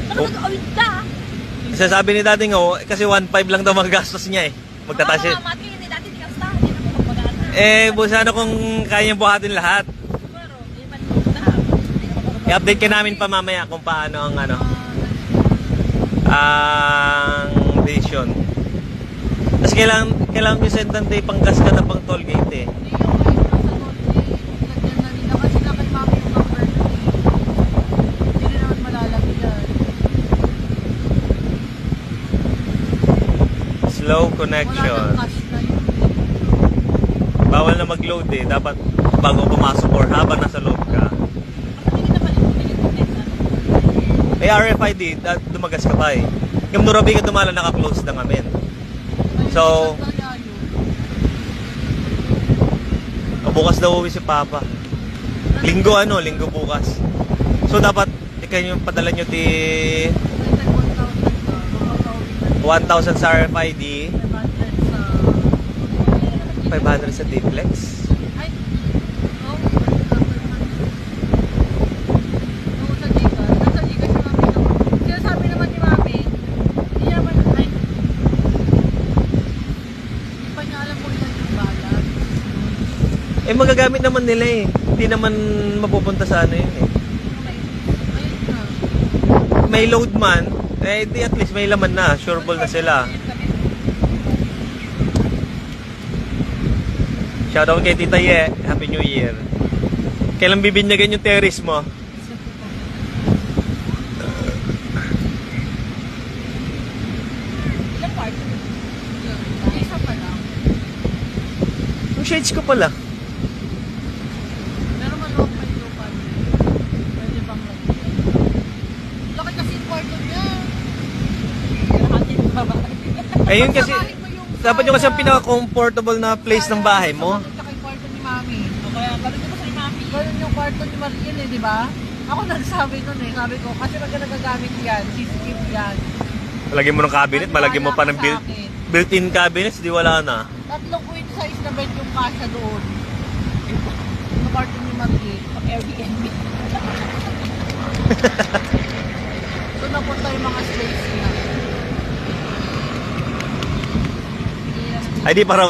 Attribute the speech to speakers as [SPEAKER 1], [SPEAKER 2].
[SPEAKER 1] Nakakawid ka.
[SPEAKER 2] Sasabi ni dating kasi 1.5 lang daw magagastos niya eh. Magtataas yun.
[SPEAKER 1] Mati, hindi dati di kasta. Hindi na mo magpagana.
[SPEAKER 2] Sana kung kaya niyang buhatin lahat.
[SPEAKER 1] Pero, di man mo
[SPEAKER 2] I-update ka namin pa mamaya kung paano ang ang decision. Tapos kailangan nyo sendan tayo panggas ka na pang toll gate eh. Slow connection. Bawal na mag-load eh. Dapat bago pumasok or habang nasa loob ka. May RFID, dumagas ka pa eh. Yung Nurabi ka dumala naka-close na kami. So, bukas daw uwi si Papa. Linggo bukas. So dapat ikaw yung padala nyo 1,000 sa RFID, 500 sa Diplex.
[SPEAKER 1] Sinasabi naman ni Mami, hindi naman, hindi pa niya alam kung ilan yung balag.
[SPEAKER 2] Magagamit naman nila eh. Hindi naman mapupunta sa yun eh.
[SPEAKER 1] Ayun na.
[SPEAKER 2] May load man, di at least may laman na. Sure ball na sila. Shoutout kay Tita Ye. Happy New Year. Kailan bibinyagan yung terrace mo?
[SPEAKER 1] Ilang part? Isa pa lang.
[SPEAKER 2] Yung shades ko pala.
[SPEAKER 1] Pero maloob pa yung lupa. Pwede bang lagyan? Laki kasi yung kwarto niya. Kirahatin pa ba?
[SPEAKER 2] Ayun kasi, dapat yung kasi ang pinaka-comfortable na place ng bahay mo.
[SPEAKER 1] Tsaka yung kwarto ni Mami. O kaya, ganun yung sa ni Mami. Ganun yung kwarto ni Mariel eh, di ba? Ako nagsabi nun eh. Sabi ko, kasi pag nagagamit yan, CCTV yan.
[SPEAKER 2] Malagyan mo ng cabinet, malagyan mo pa ng built-in cabinets, di wala na.
[SPEAKER 1] 3 queen size na bed yung kasha doon. Sa kwarto ni Mariel. Pag Airbnb. So napunta yung mga space niya.
[SPEAKER 2] Ay di pa raw